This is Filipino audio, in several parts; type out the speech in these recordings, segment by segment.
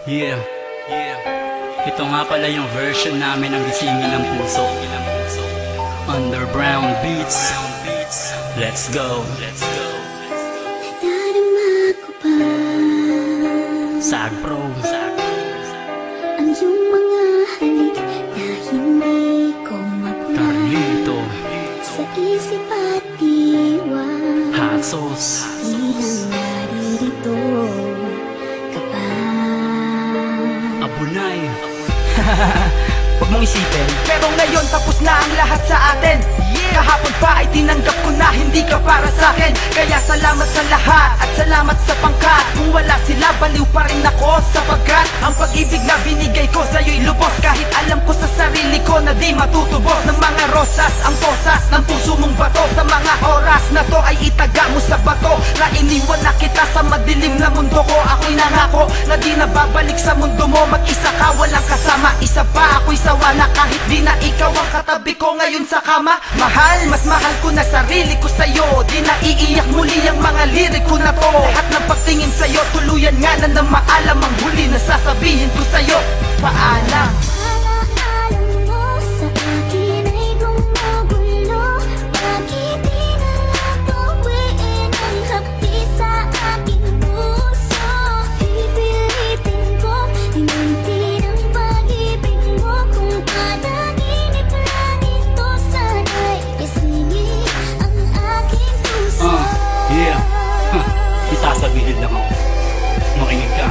Yeah. Ito nga pala yung version namin ng Gisingin ng Puso. Under Brown Beats. Let's go. Nadarama ko pa Sag Pro. ang iyong mga halik na hindi ko mapuna. Carlito. Sa isip at diwa, Hot Sauce. di lang naririto ka pa. Abunay. Huwag mong isipin, pero ngayon tapos na ang lahat sa atin. Kahapon pa ay tinanggap ko na hindi ka para sa'kin. Kaya salamat sa lahat at salamat sa pangkat. Kung wala sila, baliw pa rin ako. Sapagkat ang pag-ibig na binigay ko sa'yo'y lubos. Kahit alam ko sa sarili ko na di matutubos. Ng mga rosas, ang posas ng puso mong bato. Sa mga oras na to ay itaga mo sa bato. Na iniwan na kita sa madilim na mundo ko. Ako'y nangako na di na babalik sa mundo mo. Mag-isa ka, walang kasama. Isa pa ako'y sawa na kahit di na ikaw ang katabi ko ngayon sa kama. Mahal, mas mahal ko na sarili ko sa'yo. Di na iiyak muli ang mga lirik ko na to. Lahat ng pagtingin sa'yo, tuluyan nga na maalam. Ang huli na sasabihin ko sa'yo, paalam. Alam mo sa akin ay gumugulo. Bakit di na lang tuwiin ang hapdi sa aking puso? Pipilitin kong hinutin ang pag-ibig mo. Kung panaginip lang ito, sana'y isingin ang aking puso. Yeah. Isasabihin lang ako. Makinig ka.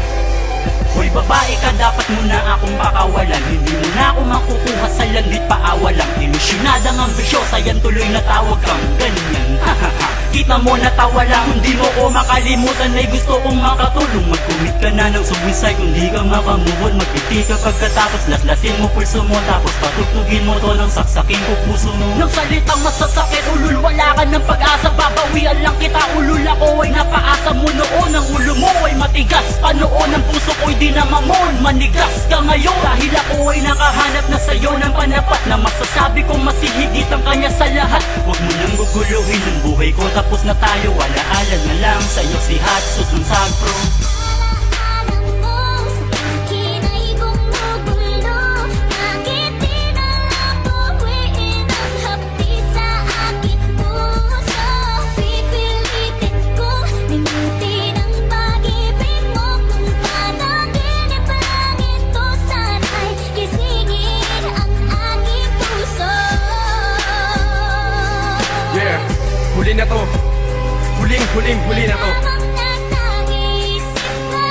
Hoy babae ka, dapat mo na akong pakawalan. Hindi mo na ako makukuha sa langit paawalang. Ilusyonada ng ambisyosa, yan tuloy na tawag kang ganyan. Kita mo natawa lang, hindi mo ko makalimutan. Ay gusto kong makatulong. Mag-commit ka na ng suicide kung di ka makamubon. Magpiti ka pagkatapos laslasin mo pulso mo. Tapos patugtugin mo to ng saksakin ko puso mo. Nang salitang masasakit, ulul wala ka ng pag-asa. Babawian lang kita, ulul ako ay napaasa mo noon. Ang ulo mo ay matigas, panoon ang puso ko'y di na mamon. Manigas ka ngayon dahil ako ay nakahanap na sa'yo ng panapat. Na masasabi kong masihigit ang kanya sa lahat. Huwag mo nang guguluhin ang buhay ko, tapos na tayo. Alaala na lang sa'yo si Hot Sauce ng Sag Pro. Alam mo sa akin ay gumugulo. Bakit di na lang tuwiin ang hapdi sa aking puso? Pipilitin kong limutin ang pag-ibig mo. Kung panaginip lang ito, sana'y gisingin ang aking puso. Yeah, huli na to. Huli na to. Lamang nasa isip ko.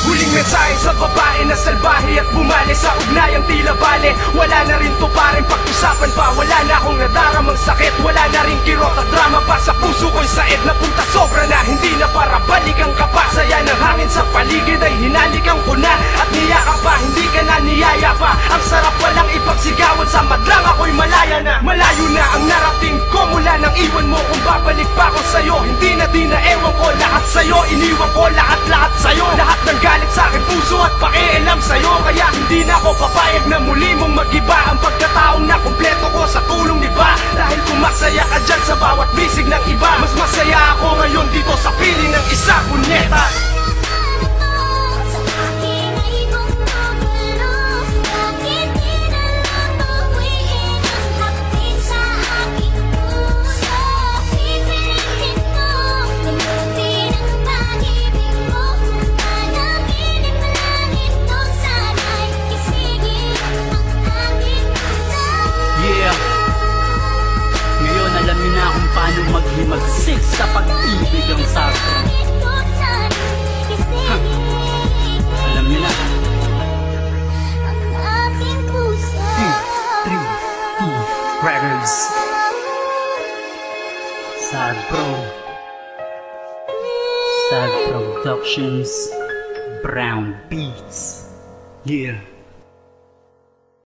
Huling mensahe sa babae na salbahe at bumali sa ugnayang tila bale. Wala na rin to paring pag-usapan pa. Wala na akong nadaramang sakit. Wala na rin kirot at drama pa. Sa puso ko'y said na punta sobra na. Hindi na para balikan ka pa. Saya ng hangin sa paligid ay hinalikan ko na. At niyakap pa, hindi ka na niyaya pa. Ang sarap walang ipagsigawan. Sa madlang ako'y malaya na. Malayo na ang narating ko mula nang iwan mo. Kung babalik pa ako sa'yo, hindi na di na ewan ko. Lahat sa'yo, iniwan ko lahat sa'yo. Lahat ng galit sa aking puso at pakialam sa'yo. Kaya hindi na ako papayag na muli mong mag-iba. Ang pagkataong na kumpleto ko sa tulong ni ba. Dahil kung masaya ka dyan sa bawat bisig ng iba, mas masaya ako ngayon dito sa piling ng isa, punyeta. Sa akin ay gumugulo. Bakit di na lang tuwiin ang hapdi sa aking puso? Pipilitin kong limutin ang pag-ibig mo. Kung panaginip lang ito, sana'y gisingin ang aking puso. Yeah. Ngayon alam niyo na kung paano maghimagsik sa pag-ibig ang Sag Pro. Alam niyo na. Records. Sag Pro. Sag Productions. Brown Beats. Yeah.